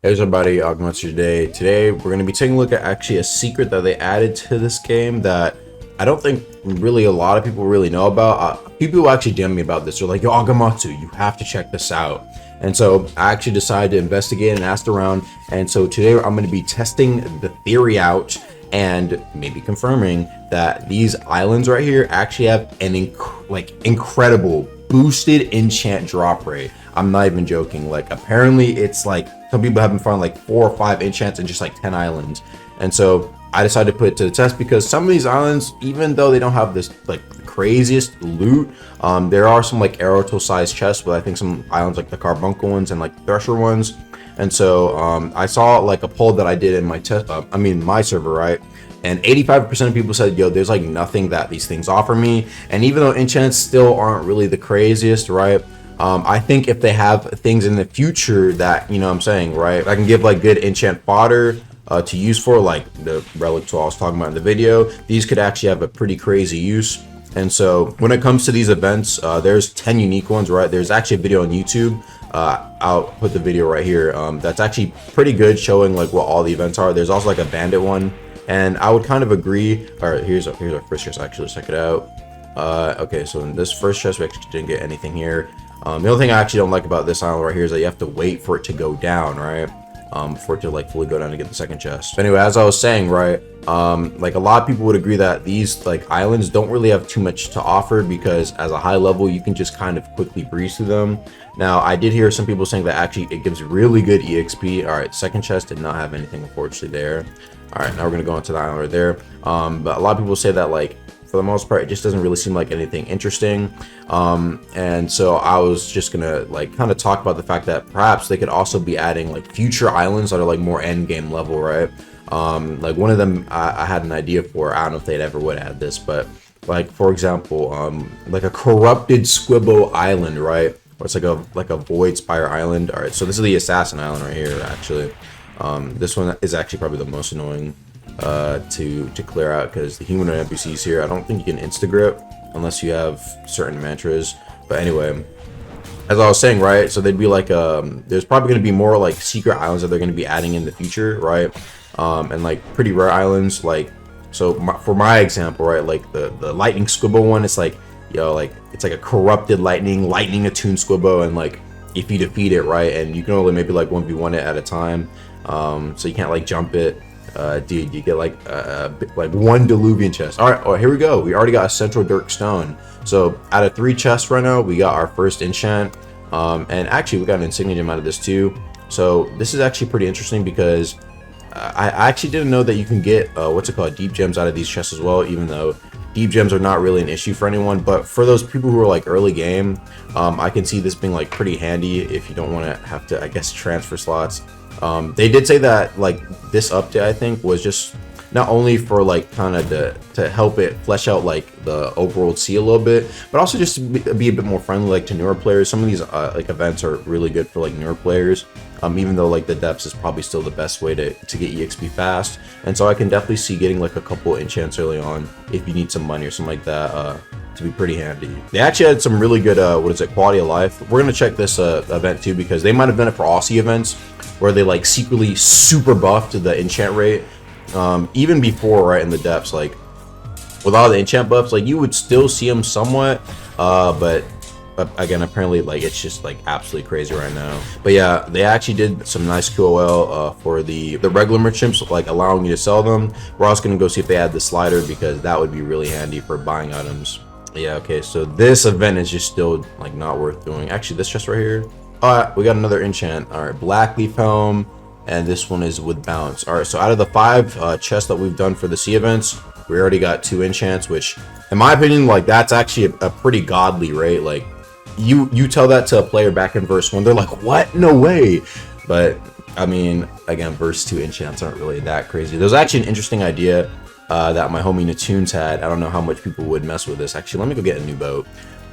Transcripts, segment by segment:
Hey everybody, Monster today. Today we're going to be taking a look at actually a secret that they added to this game that I don't think really a lot of people really know about. People actually DM me about this. They're like, "Yo, Agamatsu, you have to check this out." And so I actually decided to investigate and asked around. And so today I'm going to be testing the theory out and maybe confirming that these islands right here actually have an incredible boosted enchant drop rate. I'm not even joking. Like apparently it's like some people haven't found like 4 or 5 enchants in just like 10 islands. And so I decided to put it to the test because some of these islands, even though they don't have this like craziest loot, there are some like Aeroto sized chests, but I think some islands like the Carbuncle ones and like Thresher ones. And so I saw like a poll that I did in my test, my server, right? And 85% of people said, yo, there's like nothing that these things offer me. And even though enchants still aren't really the craziest, right? I think if they have things in the future that, you know what I'm saying, right? I can give like good enchant fodder to use for like the relic tool I was talking about in the video. These could actually have a pretty crazy use. And so when it comes to these events, there's 10 unique ones, right? There's actually a video on YouTube. I'll put the video right here. That's actually pretty good, showing like what all the events are. There's also like a bandit one. And I would kind of agree. All right, here's our first chest. Actually, let's check it out. Okay, so in this first chest, we actually didn't get anything here. The only thing I actually don't like about this island right here is that you have to wait for it to go down, right? For it to like fully go down to get the second chest. But anyway, as I was saying, right, like a lot of people would agree that these like islands don't really have too much to offer because as a high level, you can just kind of quickly breeze through them. Now, I did hear some people saying that actually it gives really good EXP. All right, second chest did not have anything, unfortunately, there. All right, now we're gonna go into the island right there. But a lot of people say that like for the most part, it just doesn't really seem like anything interesting. And so I was just gonna like kind of talk about the fact that perhaps they could also be adding like future islands that are like more end game level, right? Like one of them I had an idea for. I don't know if they'd ever would add this, but like for example, like a corrupted Squibbo Island, right? Or it's like a Void Spire Island. All right, so this is the Assassin Island right here, actually. This one is actually probably the most annoying to clear out because the humanoid NPCs here, I don't think you can insta-grip unless you have certain mantras. But anyway, as I was saying, right, so they'd be like there's probably going to be more like secret islands that they're going to be adding in the future, right? And like pretty rare islands, like so for my example, right, like the lightning squibbo one, it's like, yo, like it's like a corrupted lightning attuned squibbo, and like if you defeat it, right, and you can only maybe like 1v1 it at a time, so you can't like jump it. Dude, you get like one Diluvian chest. All right, oh, here we go. We already got a Central Dirk Stone. So out of 3 chests right now, we got our first enchant. And actually, we got an insignia gem out of this too. So this is actually pretty interesting because I actually didn't know that you can get what's it called, deep gems out of these chests as well. Even though deep gems are not really an issue for anyone, but for those people who are like early game, I can see this being like pretty handy if you don't want to have to, I guess, transfer slots. They did say that like this update, I think, was just not only for like kind of to help it flesh out like the overworld sea a little bit, but also just to be a bit more friendly like to newer players. Some of these like events are really good for like newer players, even though like the depths is probably still the best way to get EXP fast. And so I can definitely see getting like a couple enchants early on if you need some money or something like that, to be pretty handy. They actually had some really good quality of life. We're gonna check this event too because they might have done it for Aussie events where they like secretly super buffed the enchant rate, even before, right, in the depths. Like with all the enchant buffs, like you would still see them somewhat, but again, apparently like it's just like absolutely crazy right now. But yeah, they actually did some nice QOL for the regular merchants, like allowing you to sell them. We're also gonna go see if they add the slider because that would be really handy for buying items. Yeah, okay, so this event is just still like not worth doing. Actually, this chest right here. All right, we got another enchant. All right, Black Leaf Helm, and this one is with bounce. All right, so out of the 5 chests that we've done for the sea events, we already got 2 enchants, which in my opinion, like that's actually a pretty godly rate. Like you tell that to a player back in verse 1, they're like, what? No way. But I mean, again, verse 2 enchants aren't really that crazy. There's actually an interesting idea that my homie Natunes had. I don't know how much people would mess with this. Actually, let me go get a new boat.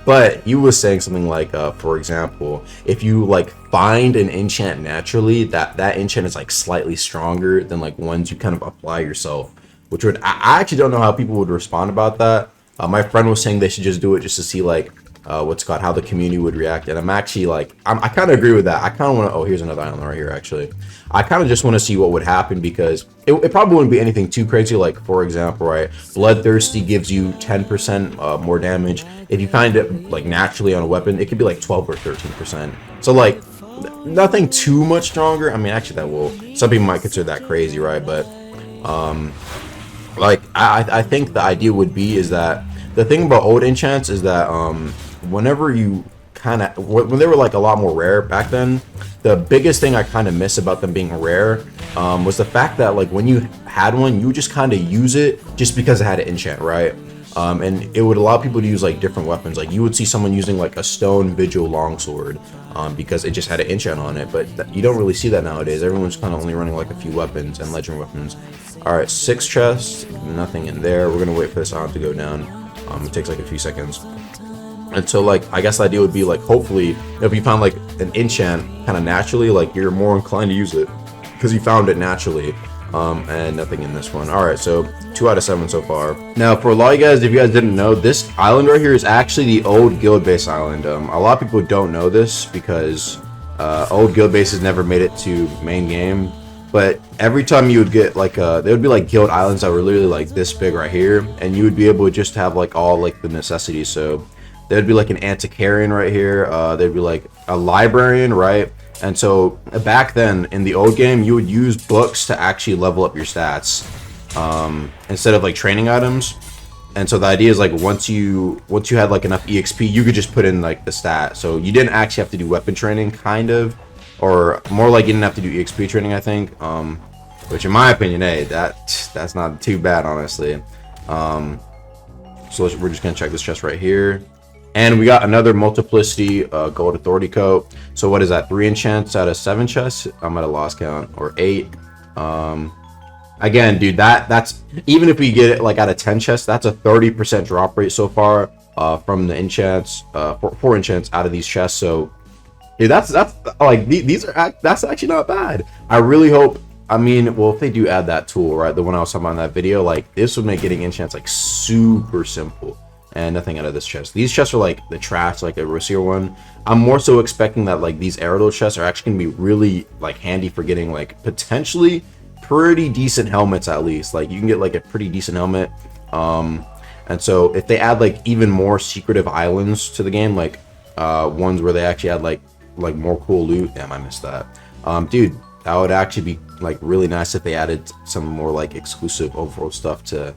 But he was saying something like, for example, if you like find an enchant naturally, that enchant is like slightly stronger than like ones you kind of apply yourself. Which would, I actually don't know how people would respond about that. My friend was saying they should just do it just to see like what's called, how the community would react. And I'm actually like, I kind of agree with that. I kind of want to, oh, here's another island right here, actually. I kind of just want to see what would happen, because it probably wouldn't be anything too crazy. Like, for example, right, Bloodthirsty gives you 10% more damage. If you find it like naturally on a weapon, it could be like 12 or 13%. So like, nothing too much stronger. I mean, actually that will, some people might consider that crazy, right? But like, I think the idea would be is that the thing about old enchants is that whenever you kind of, when they were like a lot more rare back then, the biggest thing I kind of miss about them being rare was the fact that like when you had one, you would just kind of use it just because it had an enchant, right? And it would allow people to use like different weapons. Like you would see someone using like a stone vigil longsword because it just had an enchant on it, but you don't really see that nowadays. Everyone's kind of only running like a few weapons and legendary weapons. All right, 6 chests, nothing in there. We're gonna wait for this island to go down. It takes like a few seconds. And so like, I guess the idea would be like, hopefully if you found like an enchant kind of naturally, like you're more inclined to use it because you found it naturally. And nothing in this one. All right, so 2 out of 7 so far. Now for a lot of you guys, if you guys didn't know, this island right here is actually the old guild base island. A lot of people don't know this because old guild bases never made it to main game. But every time you would get like there would be like guild islands that were literally like this big right here, and you would be able to just have like all like the necessities. So there'd be like an antiquarian right here, there'd be like a librarian, right? And so back then in the old game, you would use books to actually level up your stats instead of like training items. And so the idea is like once you had like enough EXP, you could just put in like the stat. So you didn't actually have to do weapon training, kind of. Or more like you didn't have to do EXP training, I think. Which in my opinion, hey, that's not too bad, honestly. So we're just gonna check this chest right here. And we got another multiplicity gold authority coat. So what is that? 3 enchants out of 7 chests? I'm at a lost count, or 8. Again, dude, that's even if we get it like out of 10 chests, that's a 30% drop rate so far from the enchants, 4 enchants out of these chests. So dude, that's like that's actually not bad. I really hope. I mean, well, if they do add that tool, right, the one I was talking about in that video, like this would make getting enchants like super simple. And nothing out of this chest. These chests are like the trash, like a Rossier one. I'm more so expecting that like these Aerodol chests are actually gonna be really like handy for getting like potentially pretty decent helmets at least. Like you can get like a pretty decent helmet. And so if they add like even more secretive islands to the game, like ones where they actually add like more cool loot. Damn, I missed that. Dude, that would actually be like really nice if they added some more like exclusive overworld stuff to,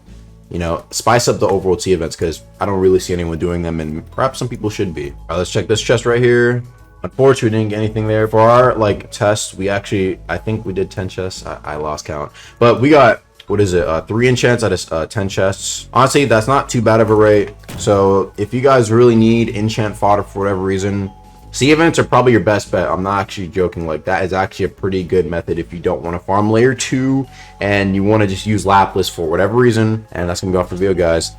you know, spice up the overworld sea events, because I don't really see anyone doing them, and perhaps some people should be. All right, let's check this chest right here. Unfortunately, we didn't get anything there. For our like test, we actually, I think we did 10 chests. I lost count, but we got, what is it, 3 enchants out of 10 chests. Honestly, that's not too bad of a rate. So if you guys really need enchant fodder for whatever reason, sea events are probably your best bet. I'm not actually joking. Like that is actually a pretty good method if you don't want to farm layer 2 and you want to just use Lapis for whatever reason. And that's gonna be all for the video, guys.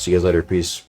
See you guys later. Peace.